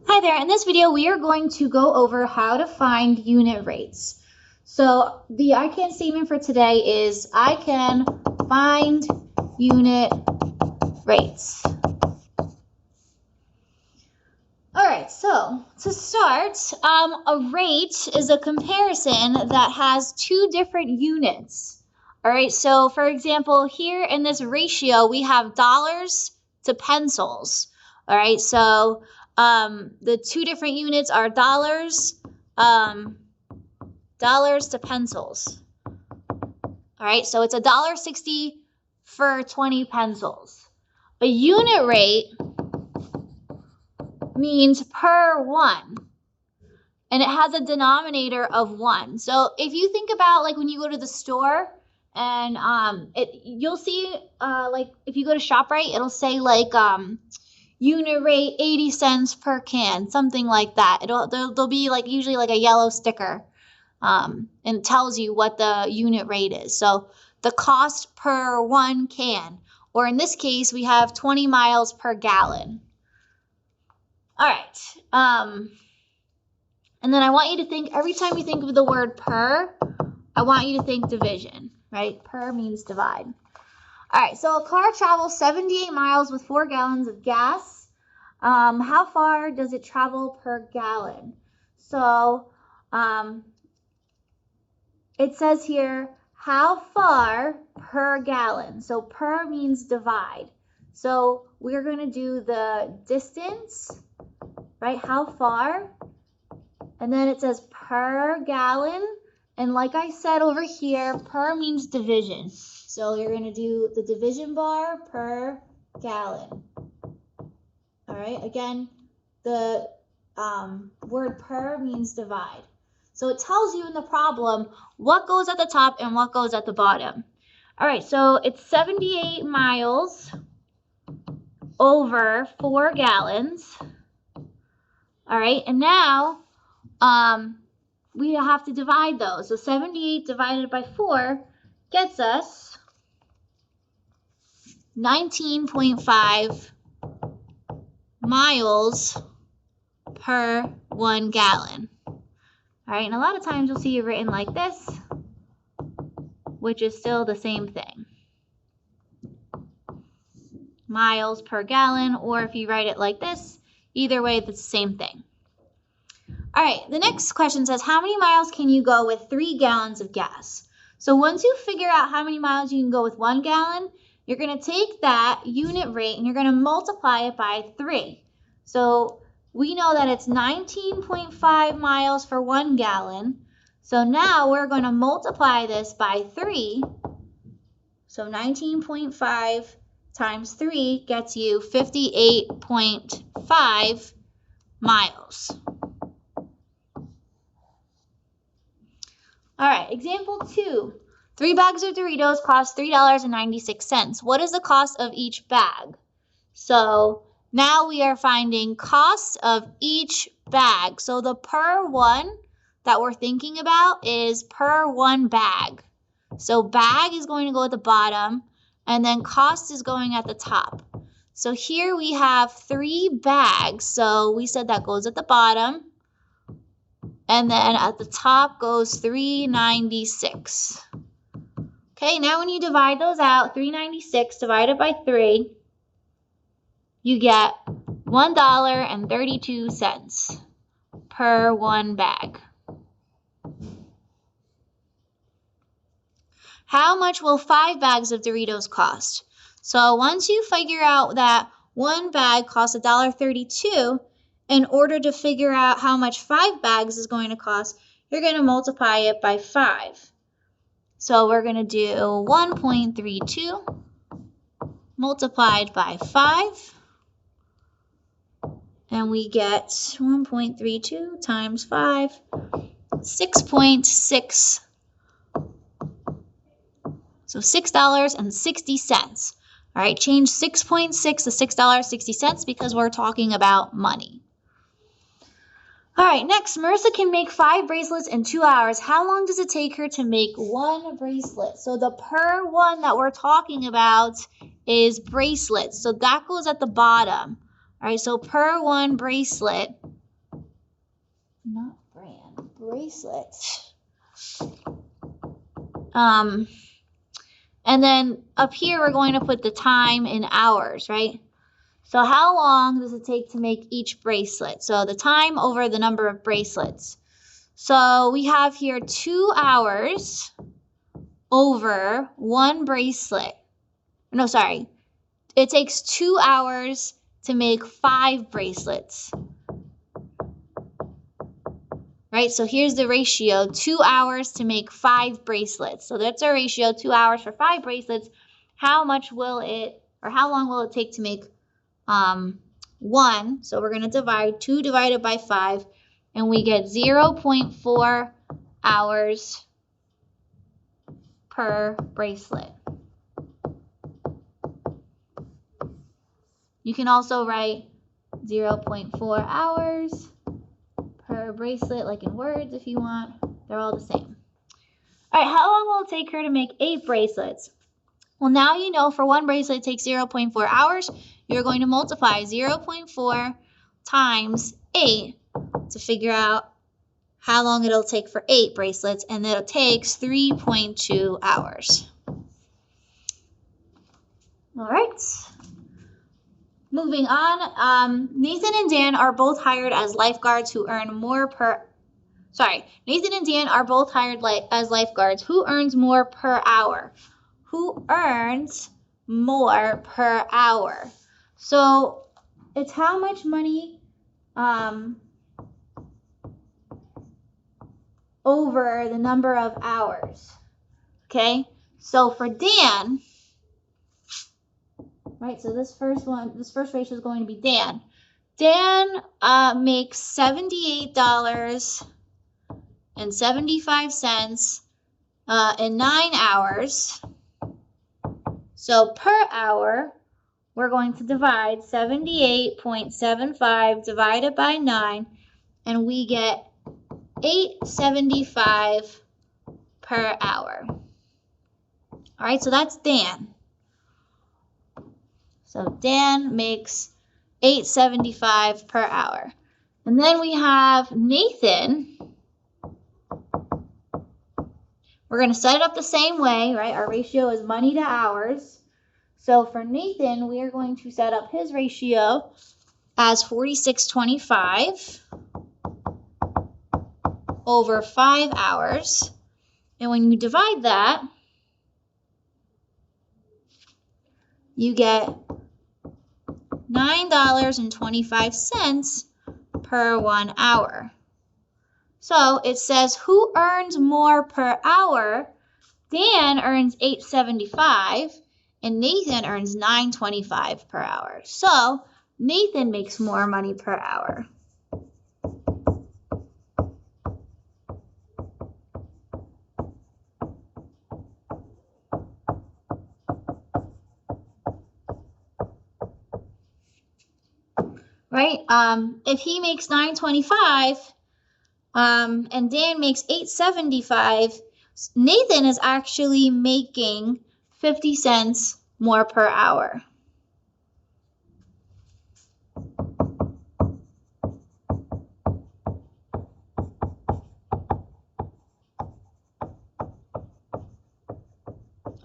Hi there, in this video we are going to go over how to find unit rates. So the I can statement for today is I can find unit rates. Alright, so to start, a rate is a comparison that has two different units. Alright, so for example, here in this ratio we have dollars to pencils. Alright, so the two different units are dollars to pencils. All right, so it's $1.60 for 20 pencils. A unit rate means per one, and it has a denominator of 1. So if you think about like when you go to the store and you'll see like if you go to ShopRite, it'll say like unit rate 80 cents per can, something like that. There'll be like usually like a yellow sticker, and it tells you what the unit rate is. So the cost per one can, or in this case, we have 20 miles per gallon. All right. And then I want you to think, every time you think of the word per, I want you to think division, right? Per means divide. All right, so a car travels 78 miles with 4 gallons of gas. How far does it travel per gallon? So it says here, how far per gallon? So per means divide. So we're going to do the distance, right? How far? And then it says per gallon. And like I said over here, per means division. So you're going to do the division bar per gallon. All right, again, the word per means divide. So it tells you in the problem what goes at the top and what goes at the bottom. All right, so it's 78 miles over 4 gallons. All right, and now we have to divide those. So 78 divided by 4 gets us 19.5 miles per 1 gallon. All right, and a lot of times you'll see it written like this, which is still the same thing. Miles per gallon, or if you write it like this, either way, it's the same thing. All right, the next question says, how many miles can you go with 3 gallons of gas? So once you figure out how many miles you can go with 1 gallon, you're going to take that unit rate and you're going to multiply it by 3. So we know that it's 19.5 miles for 1 gallon. So now we're going to multiply this by 3. So 19.5 times 3 gets you 58.5 miles. All right, example 2. 3 bags of Doritos cost $3.96. What is the cost of each bag? So now we are finding cost of each bag. So the per one that we're thinking about is per 1 bag. So bag is going to go at the bottom, and then cost is going at the top. So here we have 3 bags. So we said that goes at the bottom, and then at the top goes $3.96. Okay, now when you divide those out, $3.96 divided by 3, you get $1.32 per 1 bag. How much will 5 bags of Doritos cost? So once you figure out that 1 bag costs $1.32, in order to figure out how much 5 bags is going to cost, you're going to multiply it by 5. So we're going to do 1.32 multiplied by 5. And we get 1.32 times 5, 6.6. So $6.60. All right, change 6.6 to $6.60 because we're talking about money. All right, next, Marissa can make 5 bracelets in 2 hours. How long does it take her to make 1 bracelet? So the per one that we're talking about is bracelets. So that goes at the bottom. All right, so per 1 bracelet bracelets. And then up here, we're going to put the time in hours, right? So how long does it take to make each bracelet? So the time over the number of bracelets. So we have here 2 hours over 1 bracelet. No, sorry. It takes 2 hours to make 5 bracelets. Right, so here's the ratio, 2 hours to make 5 bracelets. So that's our ratio, 2 hours for 5 bracelets. How much will it, or how long will it take to make 1? So we're going to divide 2 divided by 5, and we get 0.4 hours per bracelet. You can also write 0.4 hours per bracelet, like in words if you want. They're all the same. All right, how long will it take her to make 8 bracelets? Well, now you know for 1 bracelet it takes 0.4 hours. You're going to multiply 0.4 times 8 to figure out how long it'll take for 8 bracelets, and it takes 3.2 hours. All right. Moving on, Nathan and Dan are both hired as lifeguards who earn more per... Nathan and Dan are both hired as lifeguards. Who earns more per hour? Who earns more per hour? So it's how much money over the number of hours. Okay? So for Dan... Right, so this first ratio is going to be Dan. Dan makes $78.75 in 9 hours. So per hour, we're going to divide 78.75 divided by 9, and we get $8.75 per hour. All right, so that's Dan. So Dan makes $8.75 per hour. And then we have Nathan. We're going to set it up the same way, right? Our ratio is money to hours. So for Nathan, we are going to set up his ratio as 46.25 over 5 hours. And when you divide that, you get $9.25 per 1 hour. So it says who earns more per hour? Dan earns $8.75 and Nathan earns $9.25 per hour. So Nathan makes more money per hour. Right? If he makes $9.25 and Dan makes $8.75, Nathan is actually making 50 cents more per hour.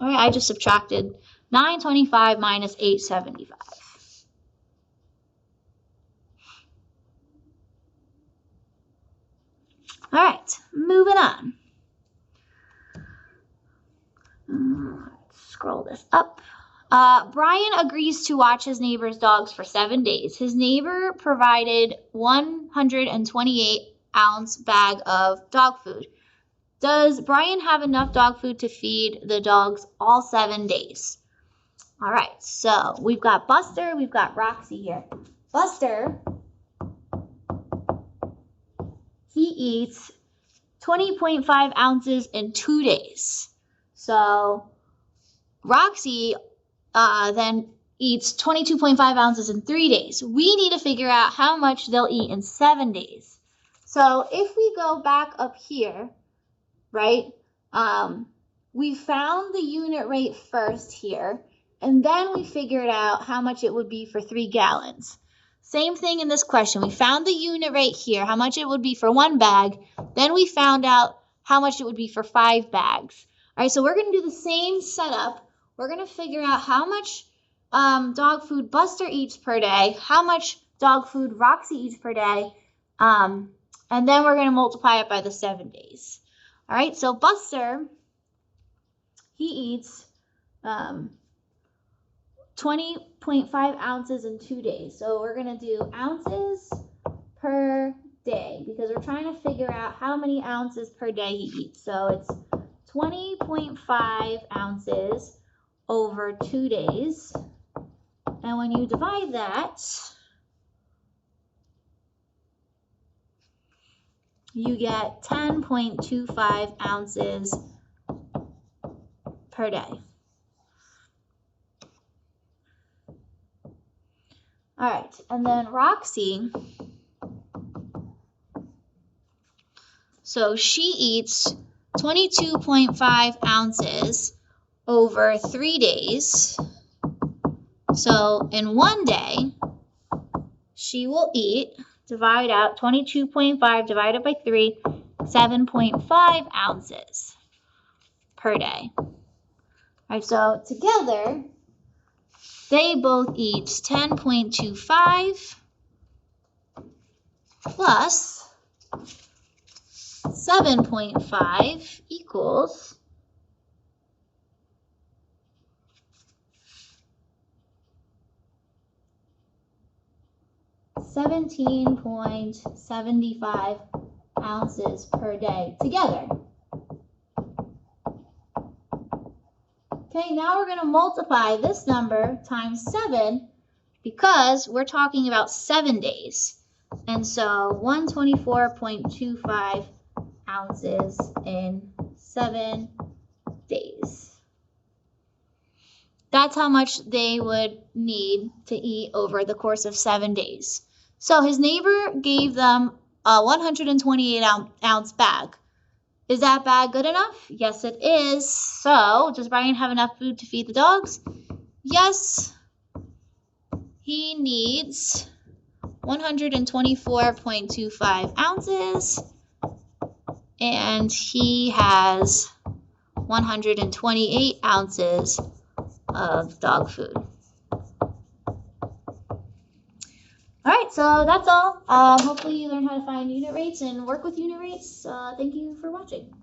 All right, I just subtracted $9.25 minus $8.75. All right, moving on. Let's scroll this up. Brian agrees to watch his neighbor's dogs for 7 days. His neighbor provided 128-ounce bag of dog food. Does Brian have enough dog food to feed the dogs all 7 days? All right, so we've got Buster, we've got Roxy here. Buster, he eats 20.5 ounces in 2 days. So Roxy then eats 22.5 ounces in 3 days. We need to figure out how much they'll eat in 7 days. So if we go back up here, right, we found the unit rate first here, and then we figured out how much it would be for 3 gallons. Same thing in this question. We found the unit rate here, how much it would be for 1 bag. Then we found out how much it would be for 5 bags. All right, so we're going to do the same setup. We're going to figure out how much dog food Buster eats per day, how much dog food Roxy eats per day, and then we're going to multiply it by the 7 days. All right, so Buster, he eats 20.5 ounces in 2 days. So we're going to do ounces per day because we're trying to figure out how many ounces per day he eats. So it's 20.5 ounces over 2 days. And when you divide that, you get 10.25 ounces per day. All right, and then Roxy, so she eats 22.5 ounces over 3 days. So in 1 day, she will eat, divide out 22.5 divided by 3, 7.5 ounces per day. All right, so together, they both eat 10.25 plus 7.5 equals 17.75 ounces per day together. Okay, now we're going to multiply this number times 7 because we're talking about 7 days. And so 124.25 ounces in 7 days. That's how much they would need to eat over the course of 7 days. So his neighbor gave them a 128 ounce bag. Is that bag good enough? Yes, it is. So does Brian have enough food to feed the dogs? Yes. He needs 124.25 ounces, and he has 128 ounces of dog food. All right, so that's all. Hopefully you learned how to find unit rates and work with unit rates. Thank you for watching.